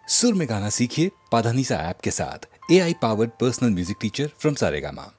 सुर में गाना सीखिए पाधानीसा ऐप के साथ। AI powered personal music teacher from Saregama.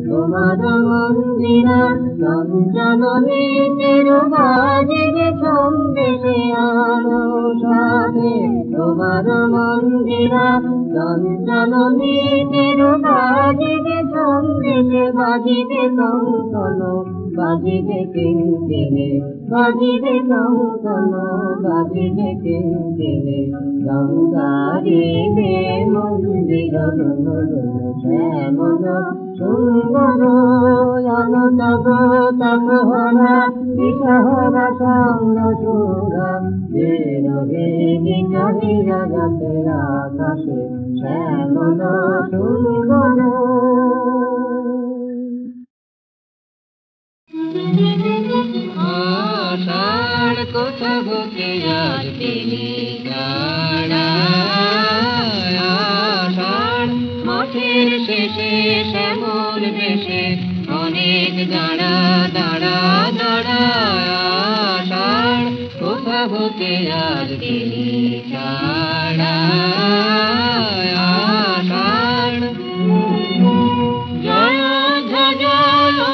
তোমার মন্দিরা চঞ্চল নিতের বাজে ছন্দ মন্দিরা চঞ্চল নীতির বাজিবে সন্দেশে বাজিবে কঙ্কন বাজিবে কিঙ্কিণে বাজিবে কঙ্কন বাজিবে কিঙ্কিণে গঙ্গারিবে মন্দির শ্যামল সুন্দর অনতব তপহরা বিশহরা সঙ্গ সুরা বেরোবে বিজয়া যাতের আকাশে শ্যামল সুন্দর। আষাঢ় কোথা হতে আজ পেলি আষাঢ় মাঠের শেষে শ্যামল বেশে অনেক দাঁড়া দাঁড়া দাঁড়া আষাঢ় কোথা হতে আজ পেলি আষাঢ়। জয় ধ্বজ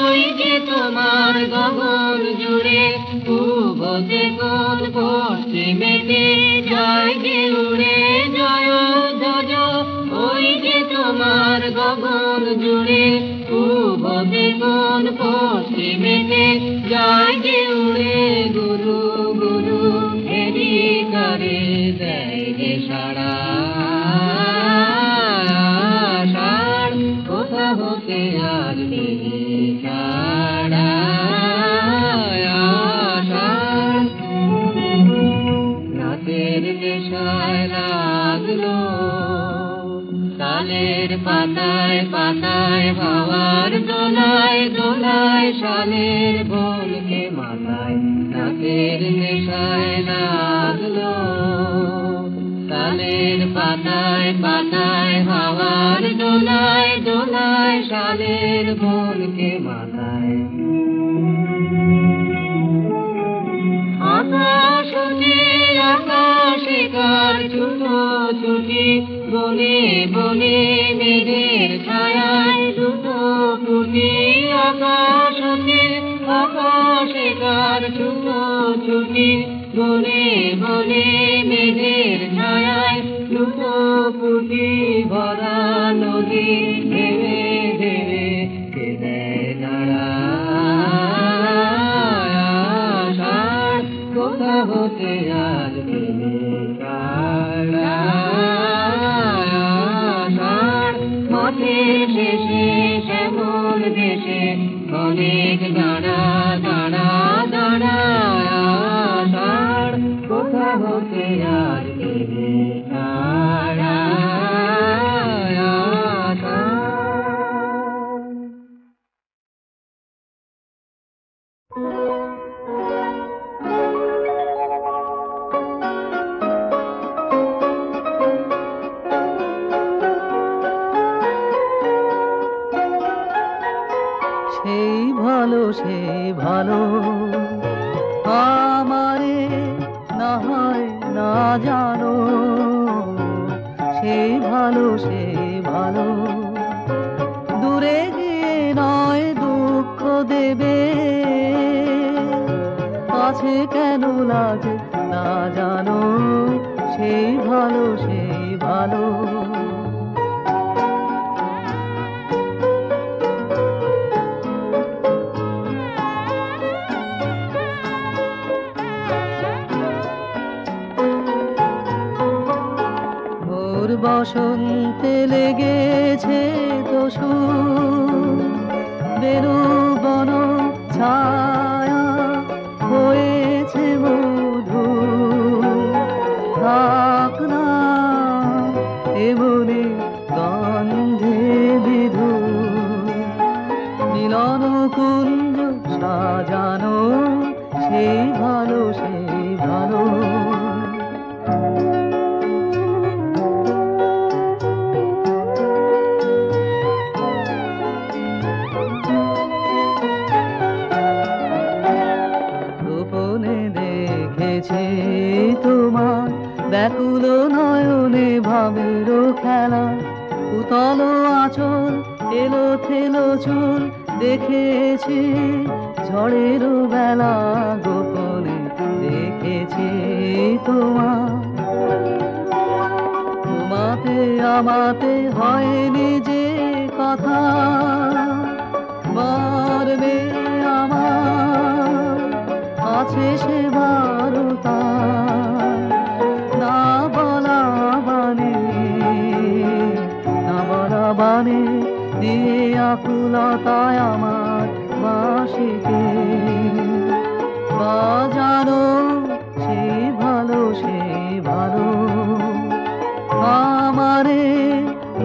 ওই যে তোমার গগন জুড়ে পূবতে কোন পশ্চিমেতে যায় গে উড়ে জয় ধ্বজ ওই যে তোমার গগন জুড়ে পূবতে কোন পশ্চিমেতে যায় গে উড়ে গুরু গুরু হেরি করে দেয় গে সাড়া আষাঢ় কোথা হতে আর ছাড়া আষাঢ়। নাচের নেশায় লাগলো তালের পাতায় পাতায় হাওয়ার দোলায় দোলায় শালের বোনকে মাথায় নাচের নেশায় লাগলো তালের পাতায় পাতায় হাওয়ার দোলায় দোলায় শালের বোনকে মাথায়। আকাশে আকাশে কার ছুটো ছুটি বনে বনে মেঘের ছায়ায় ছুটো ছুটি আকাশে আকাশে কার ছুটো ছুটি বনে বনে মেঘের ছায়ায় ছুটো ছুটি ভরা নদী ভেবে ভেবে কে দেয় নাড়া আষাঢ় কোথা হতে আর আষাঢ় মাঠের শেষে শ্যামল দেশে অনেক দাঁড়া দাঁড়া দাঁড়া আষাঢ় কোথা হতে আর ছাড়া সেই ভালো আমারে না হয় না জানো সেই ভালো দূরে গিয়ে নয় দুঃখ দেবে কাছে কেন লাগে না জানো সেই ভালো বসন্তে লেগেছে দোষু বেরু বন ছায়া হয়েছে মধু থাক না এমনি গন্ধে বিধু মিলন কুঞ্জ সাজানো সেই ভালো তোমার ব্যাকুল নয়নে ভাবের খেলা উতল আঁচল এলো থেলো চুল দেখেছি ঝড়ের বেলা গোপনে দেখেছি তোমার জামাতে হয়নি যে কথা মরবে আমার আছে সে বারতা না বলা বানে না বলা বানে দিয়ে আকুলতায় আমার বাঁশিকে বাজানো সেই ভালো আমারে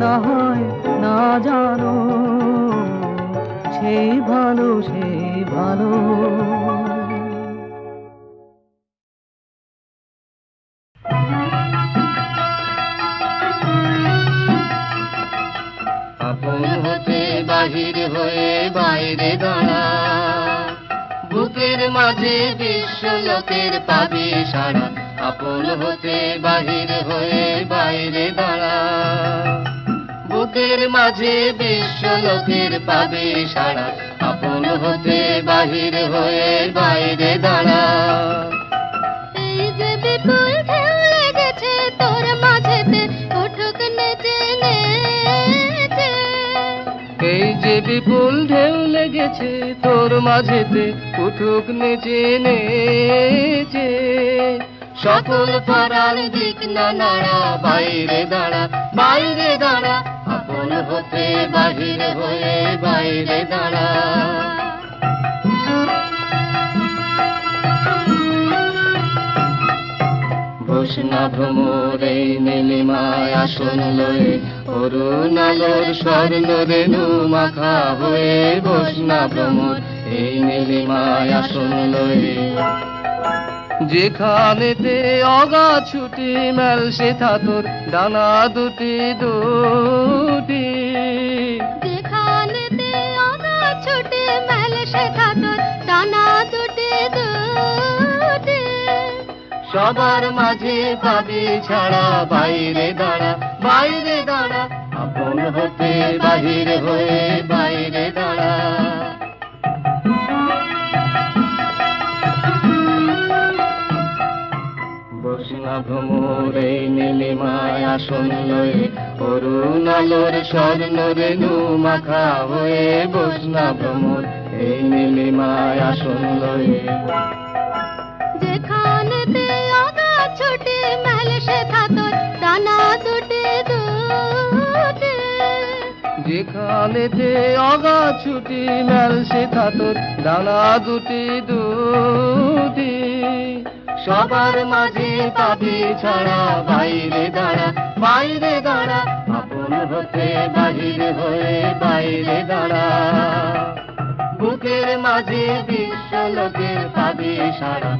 না হয় না জানো সেই ভালো আপন হতে বাহির হয়ে বাইরে দাঁড়া বুকের মাঝে বিশ্ব লোকের পাবি সারা আপন হতে বাহির হয়ে বাইরে দাঁড়া বুকের মাঝে বিশ্ব লোকের পাবি সারা আপন হতে বাহির হয়ে বাইরে দাঁড়া এই যে বিপুল ঢেউ লেগেছে তোর মাঝেতে উঠুক নেচে নেচে এই যে বিপুল ঢেউ লেগেছে তোর মাঝেতে উঠুক নেচে নেচে সকল পাড়ার দিক না নাড়া বাইরে দাঁড়া আপন হতে বাহির হয়ে বাইরে দাঁড়া ঘোষণা ভ্রমর এই নীলিমায় আসন লয়ে অরুণ আলোর স্বর্ণ রেণু মাখা হয়ে ঘোষণা ভ্রমর এই নীলিমায় আসন লয়ে যেখানেতে অগা ছুটি মেল সে থাতর ডানা দুটি দুটি যেখানেতে আগা ছুটে মেল সে থাতর ডানা দুটি দুটি সবার মাঝে পাবি ছাড়া বাইরে দাঁড়া আপন হতে বাহির হয়ে বাইরে দাঁড়া বসনা ভ্রমর এই নীলিমায় আসন লয়ে অরুণ আলোর স্বর্ণ রেণু মাখা হয়ে বসনা ভ্রমর এই নীলিমায় আসন লয়ে যেখানেতে আগা ছুটে মেল সে থাতর ডানা দুটি দুটি যেখানেতে অগা ছুটি মেল সে থাতর ডানা দুটি দুটি সবার মাঝে পাবি ছাড়া বাইরে দাঁড়া আপন হতে বাহির হয়ে বাইরে দাঁড়া বুকের মাঝে বিশ্ব লোকের পাবি সারা